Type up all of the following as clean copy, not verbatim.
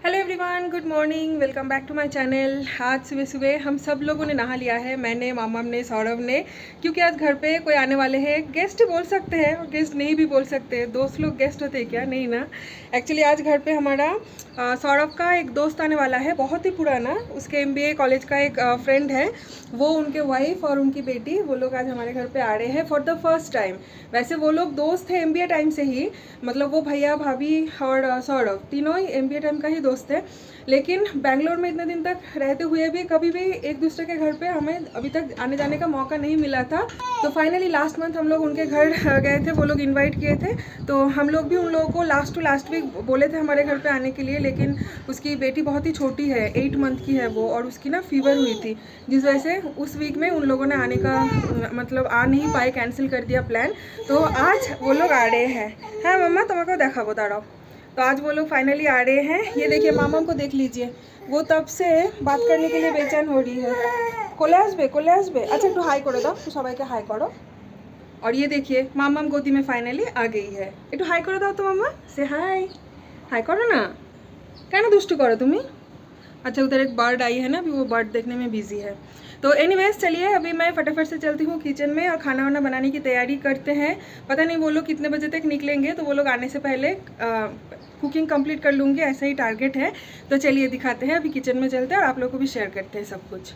Hello everyone, good morning, welcome back to my channel. आज सुबह सुबह हम सब लोगों ने नहा लिया है। मैंने, मामम ने, सौरभ ने, क्योंकि आज घर पे कोई आने वाले हैं। गेस्ट ही बोल सकते हैं और गेस्ट नहीं भी बोल सकते हैं। दोस्त लोग गेस्ट होते हैं क्या? नहीं ना। एक्चुअली आज घर पे हमारा सौरभ का एक दोस्त आने वाला है, बहुत ही पुराना। उसके MBA कॉलेज का एक फ्रेंड है। वो, उनके वाइफ और उनकी बेटी, वो लोग आज हमारे घर पर आ रहे हैं फॉर द फर्स्ट टाइम। वैसे वो लोग दोस्त हैं MBA टाइम से ही, मतलब वो भैया, भाभी और सौरभ तीनों ही MBA टाइम का ही दोस्त है। लेकिन बैंगलोर में इतने दिन तक रहते हुए भी कभी भी एक दूसरे के घर पे हमें अभी तक आने जाने का मौका नहीं मिला था। तो फाइनली लास्ट मंथ हम लोग उनके घर गए थे, वो लोग इनवाइट किए थे। तो हम लोग भी उन लोगों को लास्ट टू लास्ट वीक बोले थे हमारे घर पे आने के लिए, लेकिन उसकी बेटी बहुत ही छोटी है, 8 मंथ की है वो, और उसकी ना फीवर हुई थी, जिस वजह से उस वीक में उन लोगों ने आने का मतलब आ नहीं पाए, कैंसिल कर दिया प्लान। तो आज वो लोग आ रहे हैं। हाँ मम्मा, तुम्हें देखा बता रहा हूँ। तो आज वो लोग फाइनली आ रहे हैं। ये देखिए, मामा को देख लीजिए, वो तब से बात करने के लिए बेचैन हो रही है। कोले आसबे। अच्छा तो हाई करो, दाओ तो सबाई के हाई करो। और ये देखिए, मामा गोदी में फाइनली आ गई है। एक हाई करो दाओ तो मामा से, हाई करो ना। क्या ना दुष्ट करो तुम्हें। अच्छा, उधर एक बर्ड आई है ना, अभी वो बर्ड देखने में बिजी है। तो एनीवेज, चलिए अभी मैं फटाफट से चलती हूँ किचन में और खाना वाना बनाने की तैयारी करते हैं। पता नहीं वो लोग कितने बजे तक निकलेंगे, तो वो लोग आने से पहले कुकिंग कंप्लीट कर लूँगी, ऐसा ही टारगेट है। तो चलिए दिखाते हैं, अभी किचन में चलते हैं और आप लोगों को भी शेयर करते हैं सब कुछ।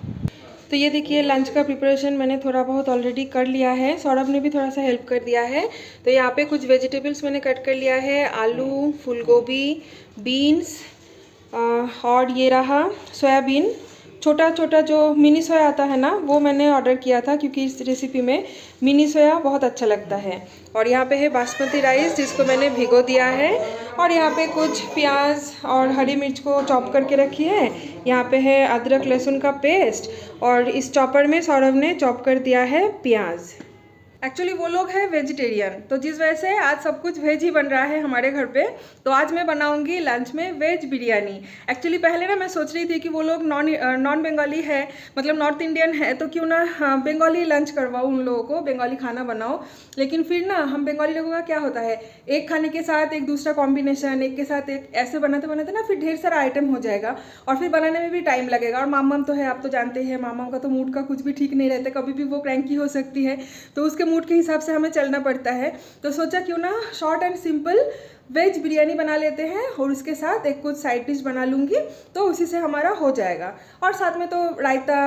तो ये देखिए, लंच का प्रिपरेशन मैंने थोड़ा बहुत ऑलरेडी कर लिया है। सौरभ ने भी थोड़ा सा हेल्प कर दिया है। तो यहाँ पे कुछ वेजिटेबल्स मैंने कट कर लिया है, आलू, फूल गोभी, बीन्स, और ये रहा सोयाबीन। छोटा छोटा जो मिनी सोया आता है ना, वो मैंने ऑर्डर किया था, क्योंकि इस रेसिपी में मिनी सोया बहुत अच्छा लगता है। और यहाँ पे है बासमती राइस, जिसको मैंने भिगो दिया है। और यहाँ पे कुछ प्याज और हरी मिर्च को चॉप करके रखी है। यहाँ पे है अदरक लहसुन का पेस्ट, और इस चॉपर में सौरभ ने चॉप कर दिया है प्याज। एक्चुअली वो लोग हैं वेजिटेरियन, तो जिस वजह से आज सब कुछ वेज ही बन रहा है हमारे घर पे। तो आज मैं बनाऊंगी लंच में वेज बिरयानी। एक्चुअली पहले ना मैं सोच रही थी कि वो लोग नॉन बंगाली है, मतलब नॉर्थ इंडियन है, तो क्यों ना बंगाली लंच करवाऊँ उन लोगों को, बंगाली खाना बनाओ। लेकिन फिर ना हम बंगाली लोगों का क्या होता है, एक खाने के साथ एक दूसरा कॉम्बिनेशन, एक के साथ एक, ऐसे बनाते बनाते ना फिर ढेर सारा आइटम हो जाएगा और फिर बनाने में भी टाइम लगेगा। और मामम तो है, आप तो जानते हैं, मामम का तो मूड का कुछ भी ठीक नहीं रहता, कभी भी वो क्रैंकी हो सकती है। तो उसके मूड के हिसाब से हमें चलना पड़ता है। तो सोचा क्यों ना short and simple ways biryani बना लेते हैं, और उसके साथ एक कुछ साइड डिश बना लूँगी, तो उसी से हमारा हो जाएगा। और साथ में तो रायता,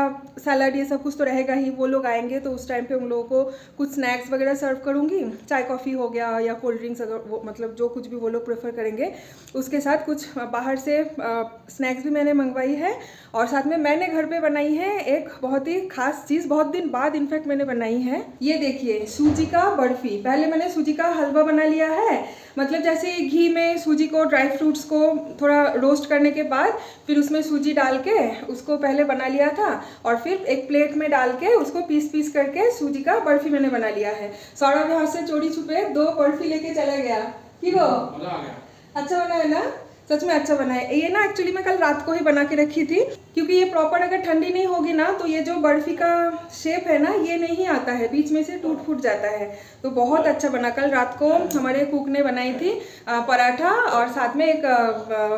सलाद, ये सब कुछ तो रहेगा ही। वो लोग आएंगे तो उस टाइम पे उन लोगों को कुछ स्नैक्स वगैरह सर्व करूँगी, चाय कॉफ़ी हो गया या कोल्ड ड्रिंक्स, अगर वो मतलब जो कुछ भी वो लोग प्रेफर करेंगे। उसके साथ कुछ बाहर से स्नैक्स भी मैंने मंगवाई है। और साथ में मैंने घर पे बनाई है एक बहुत ही खास चीज़, बहुत दिन बाद इनफैक्ट मैंने बनाई है। ये देखिए, सूजी का बर्फी। पहले मैंने सूजी का हलवा बना लिया है, मतलब जैसे घी में सूजी को, ड्राई फ्रूट्स को थोड़ा रोस्ट करने के बाद फिर उसमें सूजी डाल के उसको पहले बना लिया था, और फिर एक प्लेट में डाल के उसको पीस पीस करके सूजी का बर्फी मैंने बना लिया है। सौरभ यहाँ से चोरी छुपे 2 बर्फी लेके चला गया। ठीक हो? अच्छा बना है ना? सच में अच्छा बना है। ये ना एक्चुअली मैं कल रात को ही बना के रखी थी, क्योंकि ये प्रॉपर अगर ठंडी नहीं होगी ना, तो ये जो बर्फी का शेप है ना, ये नहीं आता है, बीच में से टूट फूट जाता है। तो बहुत अच्छा बना। कल रात को हमारे कुक ने बनाई थी पराठा, और साथ में एक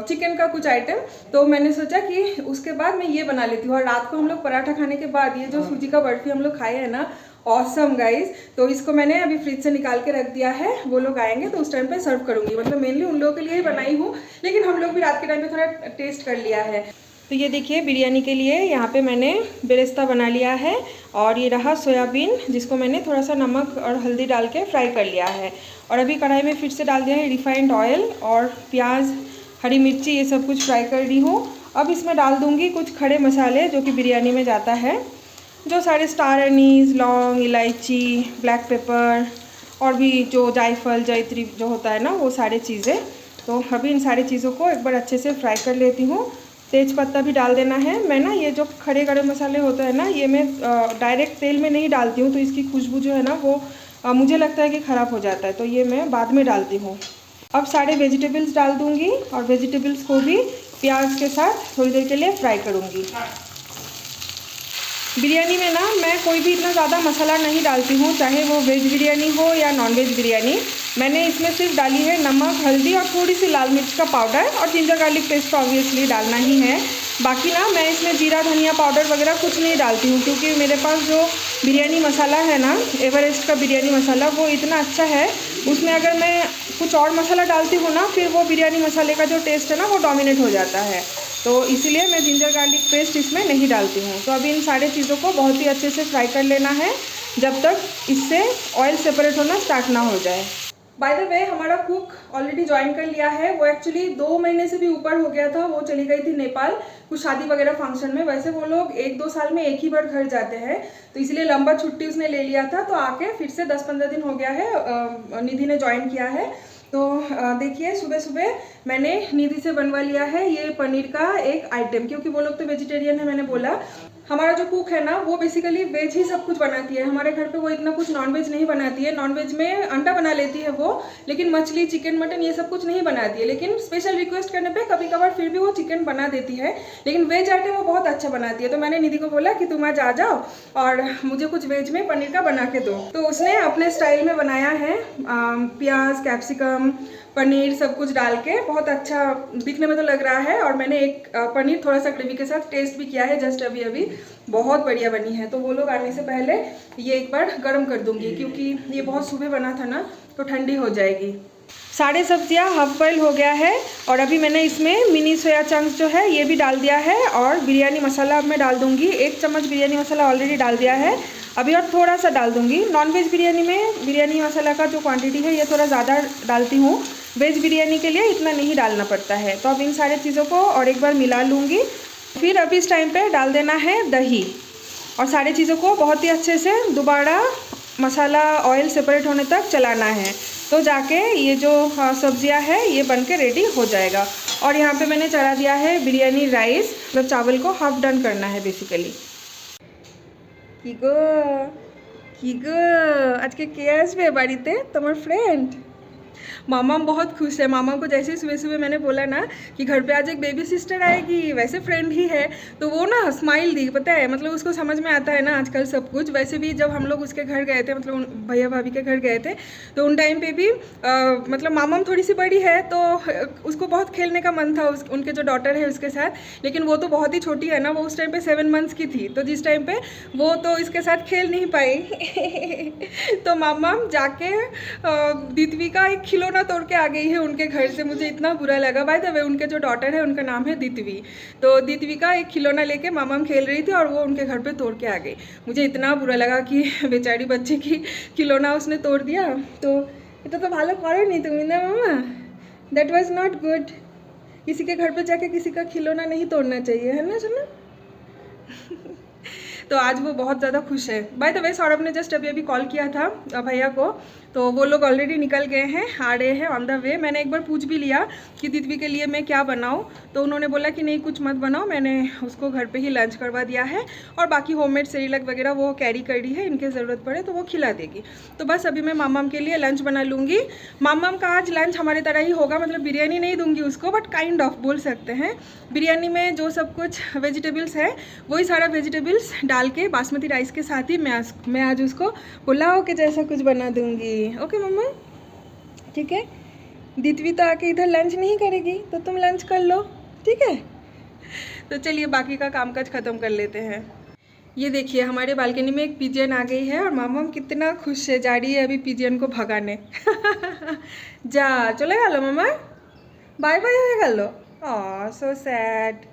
चिकन का कुछ आइटम। तो मैंने सोचा कि उसके बाद मैं ये बना लेती हूँ। और रात को हम लोग पराठा खाने के बाद ये जो सूजी का बर्फी हम लोग खाए हैं ना, ऑसम गाइज। तो इसको मैंने अभी फ्रिज से निकाल के रख दिया है। वो लोग आएंगे तो उस टाइम पे सर्व करूंगी, मतलब मेनली उन लोगों के लिए ही बनाई हूँ, लेकिन हम लोग भी रात के टाइम पे थोड़ा टेस्ट कर लिया है। तो ये देखिए, बिरयानी के लिए यहाँ पे मैंने बेरेस्ता बना लिया है, और ये रहा सोयाबीन, जिसको मैंने थोड़ा सा नमक और हल्दी डाल के फ्राई कर लिया है। और अभी कढ़ाई में फिर से डाल दिया है रिफाइंड ऑयल, और प्याज, हरी मिर्ची, ये सब कुछ फ्राई कर रही हूँ। अब इसमें डाल दूँगी कुछ खड़े मसाले जो कि बिरयानी में जाता है, जो सारे स्टार एनीस, लौंग, इलायची, ब्लैक पेपर, और भी जो जायफल, जैत्री जो होता है ना, वो सारी चीज़ें। तो अभी इन सारी चीज़ों को एक बार अच्छे से फ्राई कर लेती हूँ। तेज पत्ता भी डाल देना है। मैं ना ये जो खड़े खड़े मसाले होते हैं ना, ये मैं डायरेक्ट तेल में नहीं डालती हूँ, तो इसकी खुशबू जो है ना, वो मुझे लगता है कि ख़राब हो जाता है, तो ये मैं बाद में डालती हूँ। अब सारे वेजिटेबल्स डाल दूँगी, और वेजिटेबल्स को भी प्याज के साथ थोड़ी देर के लिए फ्राई करूँगी। बिरयानी में ना मैं कोई भी इतना ज़्यादा मसाला नहीं डालती हूँ, चाहे वो वेज बिरयानी हो या नॉन वेज बिरयानी। मैंने इसमें सिर्फ डाली है नमक, हल्दी और थोड़ी सी लाल मिर्च का पाउडर, और जिंजर गार्लिक पेस्ट तो ऑब्वियसली डालना ही है। बाकी ना मैं इसमें जीरा धनिया पाउडर वगैरह कुछ नहीं डालती हूँ, क्योंकि मेरे पास जो बिरयानी मसाला है ना, एवरेस्ट का बिरयानी मसाला, वो इतना अच्छा है। उसमें अगर मैं कुछ और मसाला डालती हूँ ना, फिर वो बिरयानी मसाले का जो टेस्ट है ना, वो डोमिनेट हो जाता है। तो इसीलिए मैं जिंजर गार्लिक पेस्ट इसमें नहीं डालती हूँ। तो अभी इन सारे चीज़ों को बहुत ही अच्छे से फ्राई कर लेना है, जब तक इससे ऑयल सेपरेट होना स्टार्ट ना हो जाए। बाय द वे, हमारा कुक ऑलरेडी ज्वाइन कर लिया है। वो एक्चुअली 2 महीने से भी ऊपर हो गया था। वो चली गई थी नेपाल कुछ शादी वगैरह फंक्शन में। वैसे वो लोग 1-2 साल में एक ही बार घर जाते हैं, तो इसलिए लंबा छुट्टी उसने ले लिया था। तो आके फिर से 10-15 दिन हो गया है, निधि ने ज्वाइन किया है। तो देखिए, सुबह सुबह मैंने निधि से बनवा लिया है ये पनीर का एक आइटम, क्योंकि वो लोग तो वेजिटेरियन है। मैंने बोला हमारा जो कुक है ना, वो बेसिकली वेज ही सब कुछ बनाती है। हमारे घर पे वो इतना कुछ नॉनवेज नहीं बनाती है। नॉनवेज में अंडा बना लेती है वो, लेकिन मछली, चिकन, मटन ये सब कुछ नहीं बनाती है। लेकिन स्पेशल रिक्वेस्ट करने पे कभी कभार फिर भी वो चिकन बना देती है, लेकिन वेज आइटम वो बहुत अच्छा बनाती है। तो मैंने निधि को बोला कि तुम आज आ जाओ और मुझे कुछ वेज में पनीर का बना के दो। तो उसने अपने स्टाइल में बनाया है, प्याज, कैप्सिकम, पनीर सब कुछ डाल के। बहुत अच्छा दिखने में तो लग रहा है। और मैंने एक पनीर थोड़ा सा ग्रेवी के साथ टेस्ट भी किया है जस्ट अभी। बहुत बढ़िया बनी है। तो वो लोग आने से पहले ये एक बार गर्म कर दूंगी, क्योंकि ये बहुत सुबह बना था ना, तो ठंडी हो जाएगी। सारे सब्जियां हाफ बॉइल हो गया है, और अभी मैंने इसमें मिनी सोया चंक्स जो है ये भी डाल दिया है। और बिरयानी मसाला अब मैं डाल दूंगी। 1 चम्मच बिरयानी मसाला ऑलरेडी डाल दिया है, अभी और थोड़ा सा डाल दूंगी। नॉनवेज बिरयानी में बिरयानी मसाला का जो क्वांटिटी है ये थोड़ा ज़्यादा डालती हूँ, वेज बिरयानी के लिए इतना नहीं डालना पड़ता है। तो अब इन सारे चीज़ों को और एक बार मिला लूँगी। फिर अभी इस टाइम पे डाल देना है दही, और सारी चीज़ों को बहुत ही अच्छे से दोबारा मसाला ऑयल सेपरेट होने तक चलाना है। तो जाके ये जो सब्जियां है ये बन के रेडी हो जाएगा। और यहाँ पे मैंने चढ़ा दिया है बिरयानी राइस, मतलब चावल को हाफ डन करना है बेसिकली। की गो आज के आसबे बाड़ीते तुम्हार फ्रेंड। मामा बहुत खुश है। मामा को जैसे सुबह सुबह मैंने बोला ना कि घर पे आज एक बेबी सिस्टर आएगी, वैसे फ्रेंड ही है, तो वो ना स्माइल दी। पता है, मतलब उसको समझ में आता है ना आजकल सब कुछ। वैसे भी जब हम लोग उसके घर गए थे, मतलब भैया भाभी के घर गए थे, तो उन टाइम पे भी मतलब मामा थोड़ी सी बड़ी है, तो उसको बहुत खेलने का मन था उनके जो डॉटर है उसके साथ। लेकिन वो तो बहुत ही छोटी है ना, वो उस टाइम पे 7 मंथ्स की थी। तो जिस टाइम पे वो तो इसके साथ खेल नहीं पाई तो मामा जाके दितवी का एक खिलौना तोड़ के आ गई है उनके घर से। मुझे इतना बुरा लगा। बाय द वे, उनके जो डॉटर है उनका नाम है दितवी। तो दितवी का एक खिलौना लेके मामा खेल रही थी और वो उनके घर पे तोड़ के आ गई। मुझे इतना बुरा लगा कि बेचारी बच्चे की खिलौना उसने तोड़ दिया। तो ये तो भालो करो नहीं तुम ना मामा, दैट वाज नॉट गुड। किसी के घर पे जाके किसी का खिलौना नहीं तोड़ना चाहिए, है ना सुना। तो आज वो बहुत ज़्यादा खुश है। बाय द वे, सौरभ ने जस्ट अभी कॉल किया था भैया को, तो वो लोग ऑलरेडी निकल गए हैं, आ रहे हैं ऑन द वे। मैंने एक बार पूछ भी लिया कि दितवी के लिए मैं क्या बनाऊं, तो उन्होंने बोला कि नहीं कुछ मत बनाओ, मैंने उसको घर पे ही लंच करवा दिया है, और बाकी होममेड सेरेलक वगैरह वो कैरी कर दी है, इनके ज़रूरत पड़े तो वो खिला देगी। तो बस अभी मैं मामाम के लिए लंच बना लूँगी। मामाम का आज लंच हमारे तरह ही होगा, मतलब बिरयानी नहीं दूंगी उसको, बट काइंड ऑफ बोल सकते हैं। बिरयानी में जो सब कुछ वेजिटेबल्स है वही सारा वेजिटेबल्स डाल के बासमती राइस के साथ ही मैं आज उसको पुलाव के जैसा कुछ बना दूंगी। ओके मम्मा, ठीक है। दितवी तो आके इधर लंच नहीं करेगी, तो तुम लंच कर लो, ठीक है। तो चलिए बाकी का कामकाज ख़त्म कर लेते हैं। ये देखिए, हमारे बालकनी में एक पिजियन आ गई है और मामा कितना खुश है, जा रही है अभी पिजियन को भगाने। जा चले गलो मामा, बाय बाय हो गलो। So sad.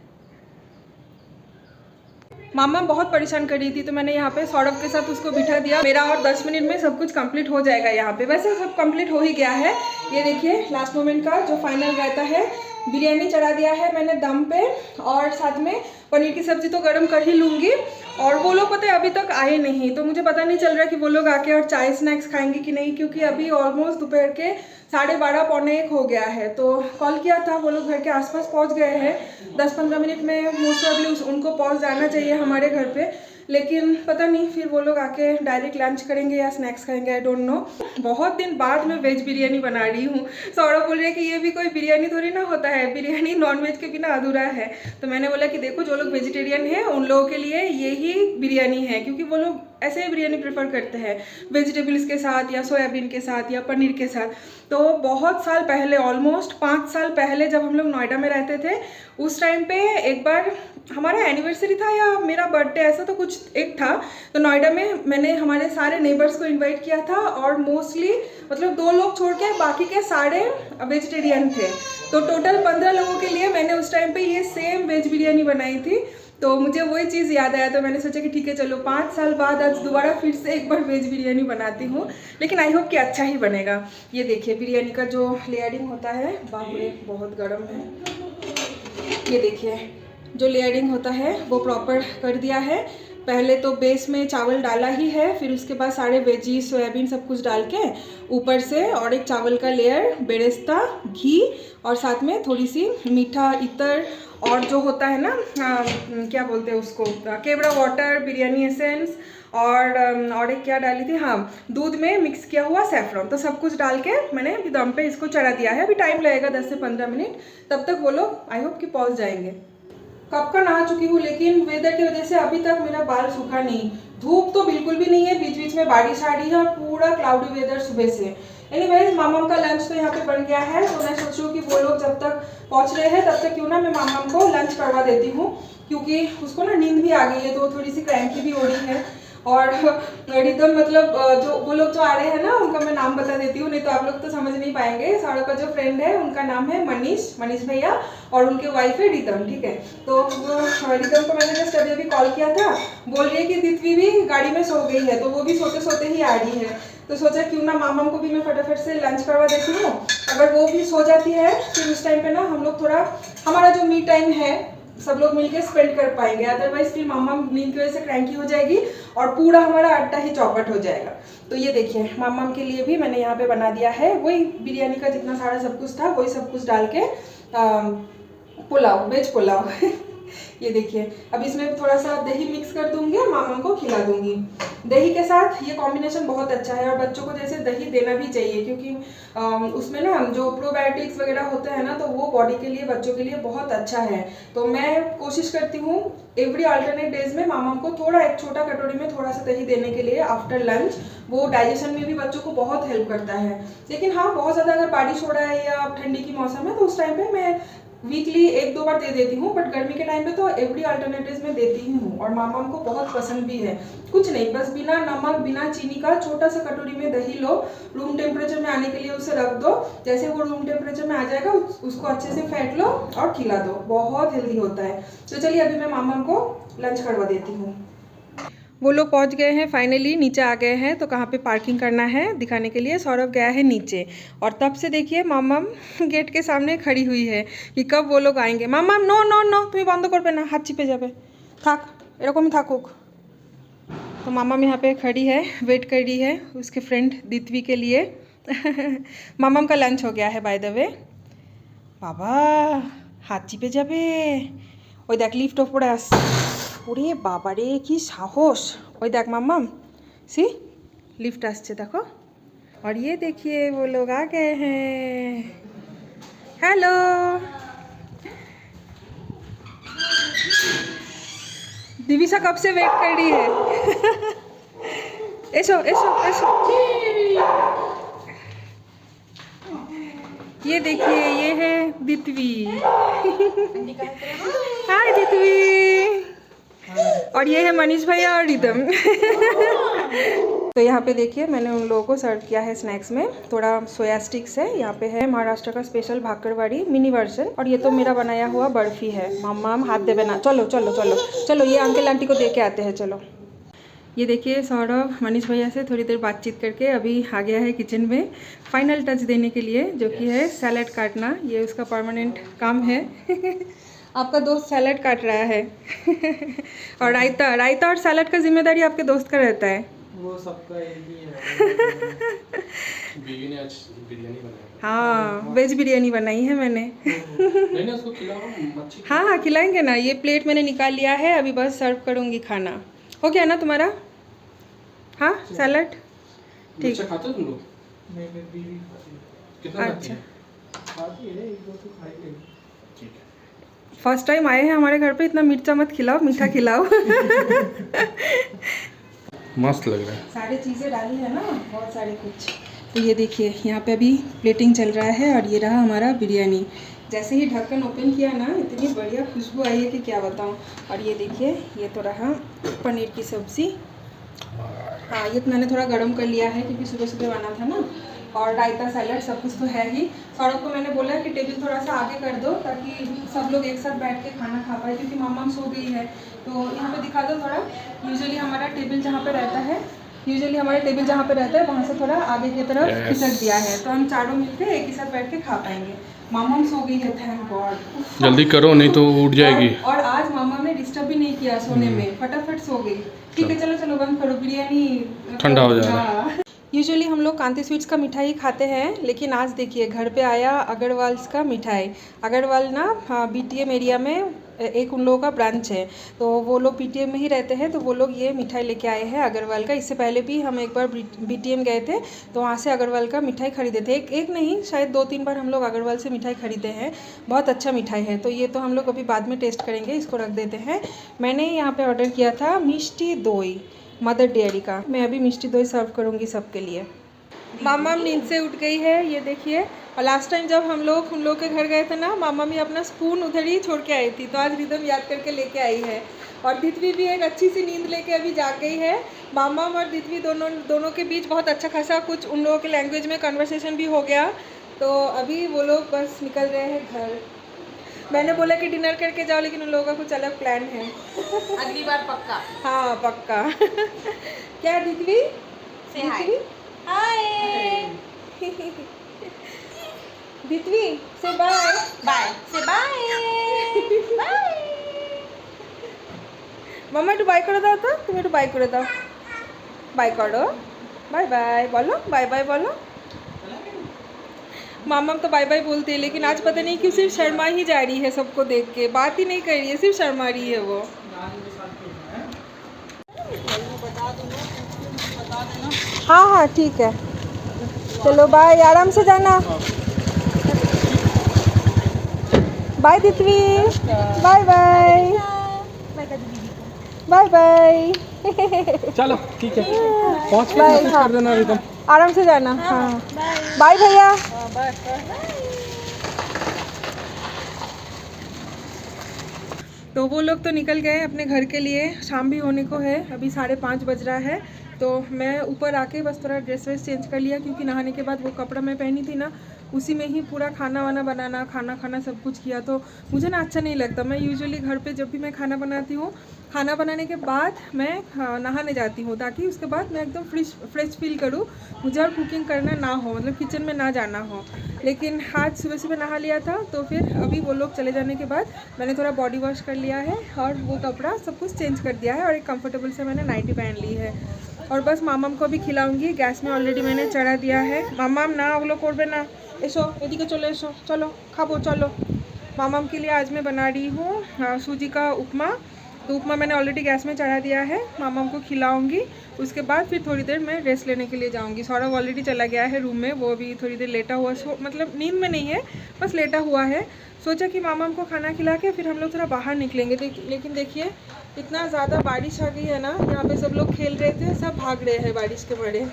मामा बहुत परेशान कर रही थी, तो मैंने यहाँ पे सौरभ के साथ उसको बिठा दिया। मेरा और 10 मिनट में सब कुछ कंप्लीट हो जाएगा यहाँ पे। वैसे सब कंप्लीट हो ही गया है। ये देखिए लास्ट मोमेंट का जो फाइनल रहता है, बिरयानी चढ़ा दिया है मैंने दम पे, और साथ में पनीर की सब्ज़ी तो गर्म कर ही लूँगी। और वो लोग पता है अभी तक आए नहीं, तो मुझे पता नहीं चल रहा कि वो लोग आके और चाय स्नैक्स खाएंगे कि नहीं, क्योंकि अभी ऑलमोस्ट दोपहर के 12:30 पौने 1 हो गया है। तो कॉल किया था, वो लोग घर के आसपास पहुंच गए हैं। 10-15 मिनट में मोस्ट प्रॉब्ली उनको पहुंच जाना चाहिए हमारे घर पे। लेकिन पता नहीं फिर वो लोग आके डायरेक्ट लंच करेंगे या स्नैक्स खाएंगे, आई डोंट नो। बहुत दिन बाद मैं वेज बिरयानी बना रही हूँ। सौरभ बोल रहे हैं कि ये भी कोई बिरयानी थोड़ी ना होता है, बिरयानी नॉनवेज के बिना अधूरा है। तो मैंने बोला कि देखो जो लोग वेजिटेरियन हैं उन लोगों के लिए यही बिरयानी है, क्योंकि वो लोग ऐसे ही बिरयानी प्रेफर करते हैं वेजिटेबल्स के साथ या सोयाबीन के साथ या पनीर के साथ। तो बहुत साल पहले, ऑलमोस्ट 5 साल पहले जब हम लोग नोएडा में रहते थे, उस टाइम पे एक बार हमारा एनिवर्सरी था या मेरा बर्थडे, ऐसा तो कुछ एक था। तो नोएडा में मैंने हमारे सारे नेबर्स को इनवाइट किया था और मोस्टली मतलब 2 लोग छोड़ के बाकी के सारे वेजिटेरियन थे। तो टोटल 15 लोगों के लिए मैंने उस टाइम पे ये सेम वेज बिरयानी बनाई थी। तो मुझे वही चीज़ याद आया, तो मैंने सोचा कि ठीक है चलो 5 साल बाद आज दोबारा फिर से एक बार वेज बिरयानी बनाती हूँ, लेकिन आई होप कि अच्छा ही बनेगा। ये देखिए बिरयानी का जो लेयरिंग होता है, बाप रे बहुत गर्म है। ये देखिए जो लेयरिंग होता है वो प्रॉपर कर दिया है। पहले तो बेस में चावल डाला ही है, फिर उसके बाद सारे वेजी सोयाबीन सब कुछ डाल के ऊपर से और एक चावल का लेयर, बेरेस्ता, घी और साथ में थोड़ी सी मीठा इतर और जो होता है ना क्या बोलते हैं उसको, केवड़ा वाटर, बिरयानी एसेंस और एक क्या डाली थी, हाँ दूध में मिक्स किया हुआ सैफरन। तो सब कुछ डाल के मैंने अभी दम पे इसको चढ़ा दिया है। अभी टाइम लगेगा 10 से 15 मिनट, तब तक वो लोग आई होप कि पहुँच जाएंगे। कब का नहा चुकी हूँ, लेकिन वेदर की वजह से अभी तक मेरा बाल सूखा नहीं। धूप तो बिल्कुल भी नहीं है, बीच बीच में बारिश आ रही है और पूरा क्लाउडी वेदर सुबह से। एनीवेज मामम का लंच तो यहाँ पे बन गया है, तो मैं सोच रही हूँ कि वो लोग जब तक पहुँच रहे हैं तब तक क्यों ना मैं मामम को लंच करवा देती हूँ, क्योंकि उसको ना नींद भी आ गई है, तो थोड़ी सी क्रैंकी भी हो रही है। और रिदम मतलब जो वो लोग जो आ रहे हैं ना, उनका मैं नाम बता देती हूँ, नहीं तो आप लोग तो समझ नहीं पाएंगे। सौरभ का जो फ्रेंड है उनका नाम है मनीष भैया, और उनके वाइफ है रिदम, ठीक है। तो रिदम को मैंने जस्ट अभी कॉल किया था, बोल रही है कि दित्वी भी गाड़ी में सो गई है, तो वो भी सोते सोते ही आ रही है। तो सोचा क्यों ना मामम को भी मैं फटाफट से लंच करवा देती हूँ। अगर वो भी सो जाती है फिर उस टाइम पे ना हम लोग थोड़ा हमारा जो मी टाइम है सब लोग मिलके स्पेंड कर पाएंगे, अदरवाइज फिर मामम नींद की वजह से क्रैंकी हो जाएगी और पूरा हमारा अड्डा ही चौपट हो जाएगा। तो ये देखिए मामम के लिए भी मैंने यहाँ पे बना दिया है वही बिरयानी का जितना सारा सब कुछ था, वही सब कुछ डाल के पुलाव, वेज पुलाव ये देखिए अब इसमें थोड़ा सा दही मिक्स कर दूंगी और मामम को खिला दूंगी। दही के साथ ये कॉम्बिनेशन बहुत अच्छा है और बच्चों को जैसे दही देना भी चाहिए, क्योंकि उसमें ना जो प्रोबायोटिक्स वगैरह होते हैं ना, तो वो बॉडी के लिए, बच्चों के लिए बहुत अच्छा है। तो मैं कोशिश करती हूँ एवरी अल्टरनेट डेज में मामम को थोड़ा एक छोटा कटोरी में थोड़ा सा दही देने के लिए आफ्टर लंच। वो डाइजेशन में भी बच्चों को बहुत हेल्प करता है। लेकिन हाँ बहुत ज़्यादा अगर बारिश हो रहा है या ठंडी की मौसम है तो उस टाइम पे मैं वीकली 1-2 बार दे देती हूँ, बट गर्मी के टाइम पे तो एवरी अल्टरनेटिव में देती ही हूँ। और मामम को बहुत पसंद भी है। कुछ नहीं, बस बिना नमक बिना चीनी का छोटा सा कटोरी में दही लो, रूम टेम्परेचर में आने के लिए उसे रख दो, जैसे वो रूम टेम्परेचर में आ जाएगा उसको अच्छे से फेंट लो और खिला दो, बहुत हेल्दी होता है। तो चलिए अभी मैं मामम को लंच करवा देती हूँ। वो लोग पहुंच गए हैं फाइनली, नीचे आ गए हैं। तो कहाँ पे पार्किंग करना है दिखाने के लिए सौरभ गया है नीचे, और तब से देखिए मामम गेट के सामने खड़ी हुई है कि कब वो लोग आएंगे। मामम नो नो नो तुम्हें बंद कर पे ना, हाथ चिपे जाबे, थाक एरकम ही थाकुक। तो मामम यहाँ पे खड़ी है, वेट कर रही है उसके फ्रेंड दित्वी के लिए मामम का लंच हो गया है बाय द वे। बाबा हाथ चिपे जाबे, ওই দেখ লিফট ওপরে আসছে, ওরে বাবা রে কি সাহস। ওই देख मामम सी लिफ्ट आसছে देखो। और ये देखिए वो लोग आ गए हैं। हेलो दिविशा कब से वेट कर रही है ऐसो ऐसो ऐसो। ये देखिए ये है दित्वी हाय दित्वी, और ये है मनीष भैया और रिदम तो यहाँ पे देखिए मैंने उन लोगों को सर्व किया है स्नैक्स में थोड़ा सोया स्टिक्स है, यहाँ पे है महाराष्ट्र का स्पेशल भाकरवाड़ी मिनी वर्जन, और ये तो मेरा बनाया हुआ बर्फी है। मामा हाथ देवे ना, चलो चलो चलो चलो ये अंकल आंटी को दे के आते हैं चलो। ये देखिए सौरभ मनीष भैया से थोड़ी देर बातचीत करके अभी आ गया है किचन में फाइनल टच देने के लिए, जो कि है सैलड काटना। ये उसका परमानेंट काम है आपका दोस्त सैलड काट रहा है और रायता और सैलड का जिम्मेदारी आपके दोस्त का रहता है। वो सबका एक ही है। बीवी ने आज बिरयानी बनाई। हाँ वेज बिरयानी बनाई है मैंने मैंने उसको खिलाओ मच्छी। हाँ हाँ खिलाएंगे ना। ये प्लेट मैंने निकाल लिया है, अभी बस सर्व करूँगी खाना। हो गया ना तुम्हारा? हाँ सैलड ठीक। मिर्चा खाते हो तुम लोग? मेरी बीवी खाती है। कितना खाती अच्छा। है? खाती है, एक दो तो खाई लेगी। ठीक है। फर्स्ट टाइम आए हैं हमारे घर पे, इतना मिर्चा मत खिलाओ, मीठा खिलाओ। मस्त लग रहा है। सारी चीज़ें डाली है ना, बहुत सारे कुछ। तो ये देखिए यहाँ पे अभी प्लेटिंग चल रहा है और ये रहा हमारा बिरयानी। जैसे ही ढक्कन ओपन किया ना, इतनी बढ़िया खुशबू आई है कि क्या बताऊँ। और ये देखिए, ये तो रहा पनीर की सब्ज़ी। हाँ, ये तो मैंने थोड़ा गर्म कर लिया है क्योंकि सुबह सुबह बना था ना। और रायता सैलड सब कुछ तो है ही। सौरभ को मैंने बोला कि टेबल थोड़ा सा आगे कर दो ताकि सब लोग एक साथ बैठ के खाना खा पाए, क्योंकि मामा सो गई है। तो यहाँ पे दिखा दो थोड़ा। यूजुअली हमारा टेबल जहाँ पे रहता है, वहाँ से थोड़ा आगे की तरफ खिसक दिया है, तो हम चारों मिलकर एक ही साथ बैठ के खा पाएंगे। मामा सो गई है, थैंक गॉड। जल्दी करो नहीं तो उठ जाएगी। और आज मामा ने डिस्टर्ब भी नहीं किया सोने में, फटाफट सो गई। ठीक है, चलो चलो बंद करो, बिरयानी ठंडा हो जा रहा है। यूजुअली हम लोग कांति स्वीट्स का मिठाई खाते हैं, लेकिन आज देखिए घर पे आया अग्रवाल्स का मिठाई। अग्रवाल ना बीटीएम एरिया में एक उन लोगों का ब्रांच है, तो वो लोग बीटीएम में ही रहते हैं, तो वो लोग ये मिठाई लेके आए हैं अग्रवाल का। इससे पहले भी हम एक बार बीटीएम गए थे, तो वहाँ से अग्रवाल का मिठाई खरीदे थे। एक नहीं, शायद 2-3 बार हम लोग अग्रवाल से मिठाई खरीदे हैं। बहुत अच्छा मिठाई है। तो ये तो हम लोग अभी बाद में टेस्ट करेंगे, इसको रख देते हैं। मैंने यहाँ पर ऑर्डर किया था मिष्टी दोई, मदर डेयरी का। मैं अभी मिष्टी दोई सर्व करूँगी सबके लिए। मामा नींद से उठ गई है, ये देखिए। और लास्ट टाइम जब हम लोग उन लोग के घर गए थे ना, मामा भी अपना स्पून उधर ही छोड़ के आई थी, तो आज रिदम याद करके लेके आई है। और दितवी भी एक अच्छी सी नींद लेके अभी जाग गई है। मामा और दितवी दोनों के बीच बहुत अच्छा खासा कुछ उन लोगों के लैंग्वेज में कन्वर्सेशन भी हो गया। तो अभी वो लोग बस निकल रहे हैं घर। मैंने बोला कि डिनर करके जाओ, लेकिन उन लोगों का कुछ अलग प्लान है। अगली बार पक्का। हाँ पक्का। क्या दितवी? से हाय। हाय। दितवी से बाय। बाय से बाय। बाय। মামা একটু বাই করে দাও তো, তুমি একটু বাই করে দাও। বাই করো, बाय बाय बोलो, बाय बाय बोलो। मामा तो बाय बाय बोलती है, लेकिन आज पता नहीं क्यों सिर्फ शर्मा ही जा रही है सबको देख के, बात ही नहीं कर रही है, सिर्फ शर्मा रही है वो। हाँ हाँ ठीक है, चलो बाय, आराम से जाना। बाय दितवी, बाय बाय बाय बाय। चलो ठीक है, पहुँच के बाय। मैसेज कर देना रिदम। आराम से जाना। हाँ बाय भैया। तो वो लोग तो निकल गए अपने घर के लिए, शाम भी होने को है, अभी 5:30 बज रहा है। तो मैं ऊपर आके बस थोड़ा ड्रेस वेस चेंज कर लिया, क्योंकि नहाने के बाद वो कपड़ा मैं पहनी थी ना, उसी में ही पूरा खाना वाना बनाना, खाना खाना सब कुछ किया। तो मुझे ना अच्छा नहीं लगता। मैं यूजुअली घर पे जब भी मैं खाना बनाती हूँ, खाना बनाने के बाद मैं नहाने जाती हूँ, ताकि उसके बाद मैं एकदम फ्रेश फील करूँ, मुझे और कुकिंग करना ना हो, मतलब किचन में ना जाना हो। लेकिन आज सुबह सुबह नहा लिया था, तो फिर अभी वो लोग चले जाने के बाद मैंने थोड़ा बॉडी वॉश कर लिया है और वो कपड़ा सब कुछ चेंज कर दिया है, और एक कंफर्टेबल से मैंने नाइटी पहन ली है। और बस मामाम को भी खिलाऊंगी। गैस में ऑलरेडी मैंने चढ़ा दिया है। मामाम ना ओगलो करबे ना, एसो एदिके चलो, एसो चलो खाबो चलो। मामाम के लिए आज मैं बना रही हूँ सूजी का उपमा। तो उपमा मैंने ऑलरेडी गैस में चढ़ा दिया है, मामाम को खिलाऊंगी। उसके बाद फिर थोड़ी देर मैं रेस्ट लेने के लिए जाऊंगी। सौरभ ऑलरेडी चला गया है रूम में, वो भी थोड़ी देर लेटा हुआ, मतलब नींद में नहीं है, बस लेटा हुआ है। सोचा कि मामाम को खाना खिला के फिर हम लोग थोड़ा बाहर निकलेंगे। लेकिन देखिए इतना ज़्यादा बारिश आ गई है ना, यहाँ पे सब लोग खेल रहे थे, सब भाग रहे हैं बारिश के मारे।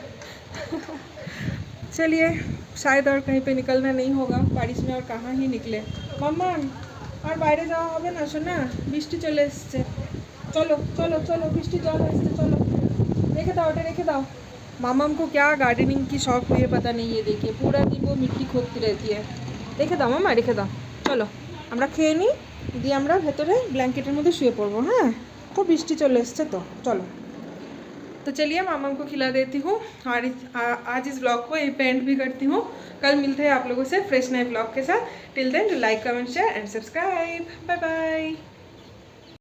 चलिए, शायद और कहीं पे निकलना नहीं होगा बारिश में, और कहाँ ही निकले। मम्मा और বাইরে যাওয়া হবে না শোনা, বৃষ্টি চলে এসছে। चलो चलो चलो, বৃষ্টি জল আসছে, चलो रेखे दाओ, ओटा रेखे दाओ। मामाम को क्या गार्डनिंग की शौक हुई है पता नहीं, ये देखिए पूरा दिन वो मिट्टी खोदती रहती है। रेखे दाओ मामा, रेखे दाओ। चलो আমরা খেয়ে নিই, দিয়ে আমরা ভেতরে ব্ল্যাঙ্কেটের মধ্যে শুয়ে পড়বো। হ্যাঁ, তো বৃষ্টি চলে এসছে, তো চলো। तो चलिए मामा को खिला देती हूँ, और आज इस ब्लॉग को यहीं पे एंड भी करती हूँ। कल मिलते हैं आप लोगों से फ्रेश नए ब्लॉग के साथ। Till then like comment share and subscribe. Bye bye.